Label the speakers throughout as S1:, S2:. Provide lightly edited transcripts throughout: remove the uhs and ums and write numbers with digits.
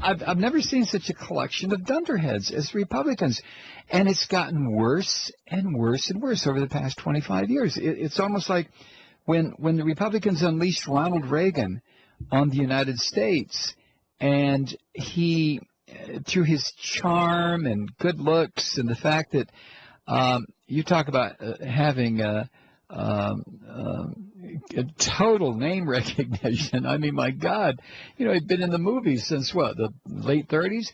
S1: I've never seen such a collection of dunderheads as Republicans. And it's gotten worse and worse and worse over the past 25 years. It's almost like when the Republicans unleashed Ronald Reagan on the United States, and he, through his charm and good looks and the fact that you talk about having a total name recognition. I mean, my God, he'd been in the movies since what, the late 30s.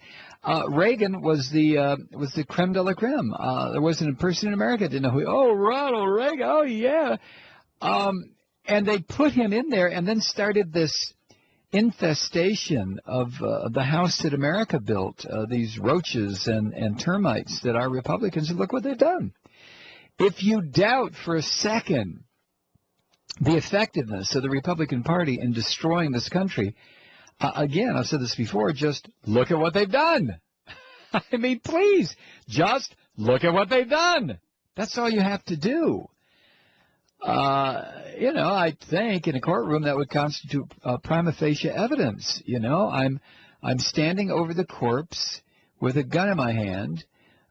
S1: Reagan was the creme de la creme. There wasn't a person in America that didn't know who. Oh, Ronald Reagan. Oh, yeah. And they put him in there, and then started this infestation of the house that America built. These roaches and termites that are Republicans. And look what they've done. If you doubt for a second the effectiveness of the Republican Party in destroying this country, again, I've said this before, just look at what they've done. I mean, please, just look at what they've done. That's all you have to do. I think in a courtroom that would constitute prima facie evidence. I'm standing over the corpse with a gun in my hand,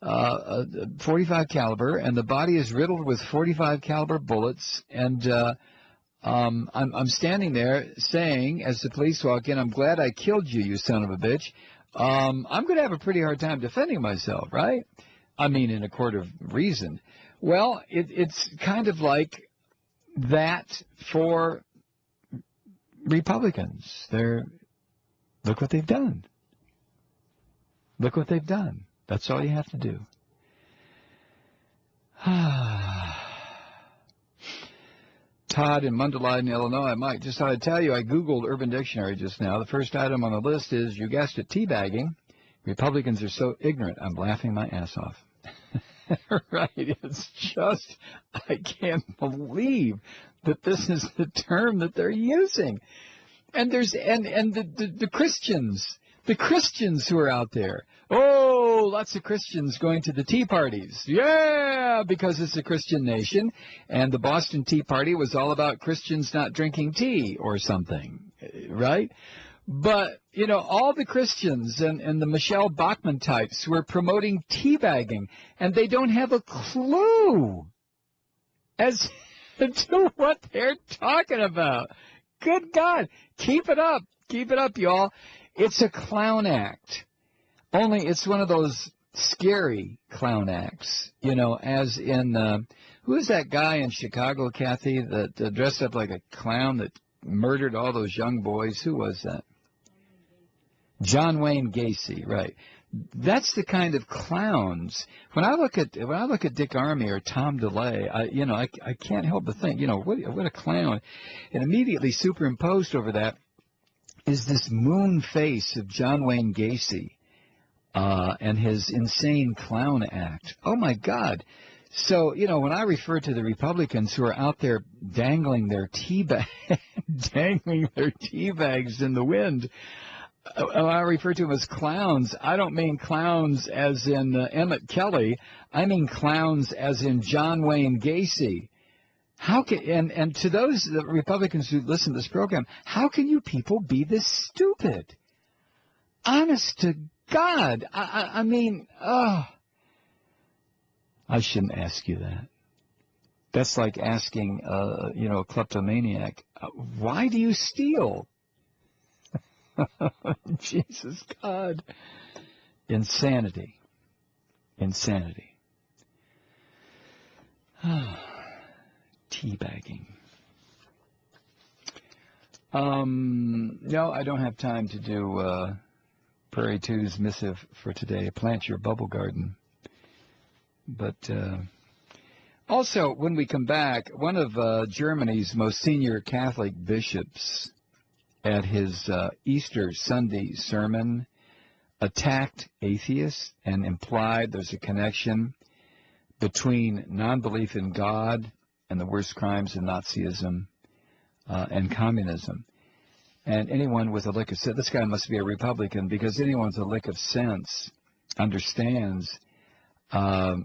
S1: 45 caliber, and the body is riddled with 45 caliber bullets, and I'm standing there saying, as the police walk in, I'm glad I killed you, you son of a bitch. I'm going to have a pretty hard time defending myself, right? I mean, in a court of reason. Well, it's kind of like that for Republicans. Look what they've done. Look what they've done. That's all you have to do. Todd in Mundelein, Illinois. Mike, just thought I'd tell you, I Googled Urban Dictionary just now. The first item on the list is, you guessed it, teabagging. Republicans are so ignorant. I'm laughing my ass off. Right. It's just, I can't believe that this is the term that they're using. And the Christians who are out there. Oh, lots of Christians going to the tea parties. Yeah, because it's a Christian nation. And the Boston Tea Party was all about Christians not drinking tea or something, right? But, all the Christians and the Michelle Bachmann types who are promoting teabagging, and they don't have a clue as to what they're talking about. Good God. Keep it up. Keep it up, y'all. It's a clown act. Only it's one of those scary clown acts, as in, who is that guy in Chicago, Kathy, that dressed up like a clown that murdered all those young boys? Who was that? John Wayne Gacy, right. That's the kind of clowns. When I look at Dick Armey or Tom DeLay, I can't help but think, what a clown. And immediately superimposed over that is this moon face of John Wayne Gacy and his insane clown act. Oh, my God. So, when I refer to the Republicans who are out there dangling their tea bags in the wind, I refer to them as clowns. I don't mean clowns as in Emmett Kelly. I mean clowns as in John Wayne Gacy. How can and to those Republicans who listen to this program, how can you people be this stupid? Honest to God, I mean, I shouldn't ask you that. That's like asking, a kleptomaniac, why do you steal? Jesus God. Insanity. Teabagging. No, I don't have time to do Prairie 2's missive for today. Plant your bubble garden. But also, when we come back, one of Germany's most senior Catholic bishops at his Easter Sunday sermon attacked atheists and implied there's a connection between non-belief in God and the worst crimes of Nazism and communism. And anyone with a lick of sense, this guy must be a Republican, because anyone with a lick of sense understands that.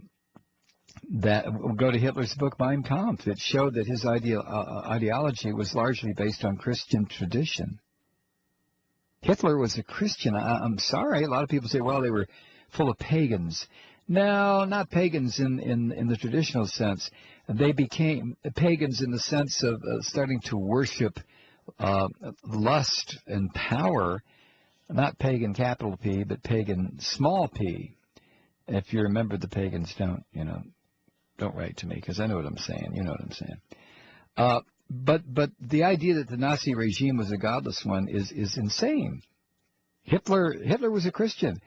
S1: Go to Hitler's book, Mein Kampf. It showed that his ideology was largely based on Christian tradition. Hitler was a Christian. I'm sorry. A lot of people say, well, they were full of pagans. No, not pagans in the traditional sense. They became pagans in the sense of starting to worship lust and power, not pagan capital P, but pagan small p. If you remember, the pagans don't write to me because I know what I'm saying. You know what I'm saying. But the idea that the Nazi regime was a godless one is insane. Hitler was a Christian,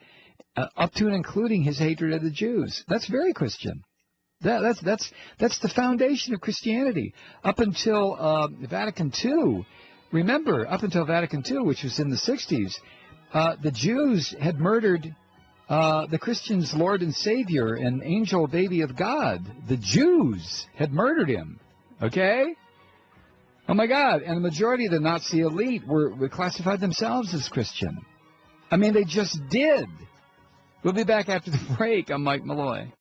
S1: up to and including his hatred of the Jews. That's very Christian. That's the foundation of Christianity. Up until Vatican II, remember, up until Vatican II, which was in the 60s, the Jews had murdered the Christians' Lord and Savior and angel baby of God. The Jews had murdered him. Okay? Oh, my God. And the majority of the Nazi elite were classified themselves as Christian. I mean, they just did. We'll be back after the break. I'm Mike Malloy.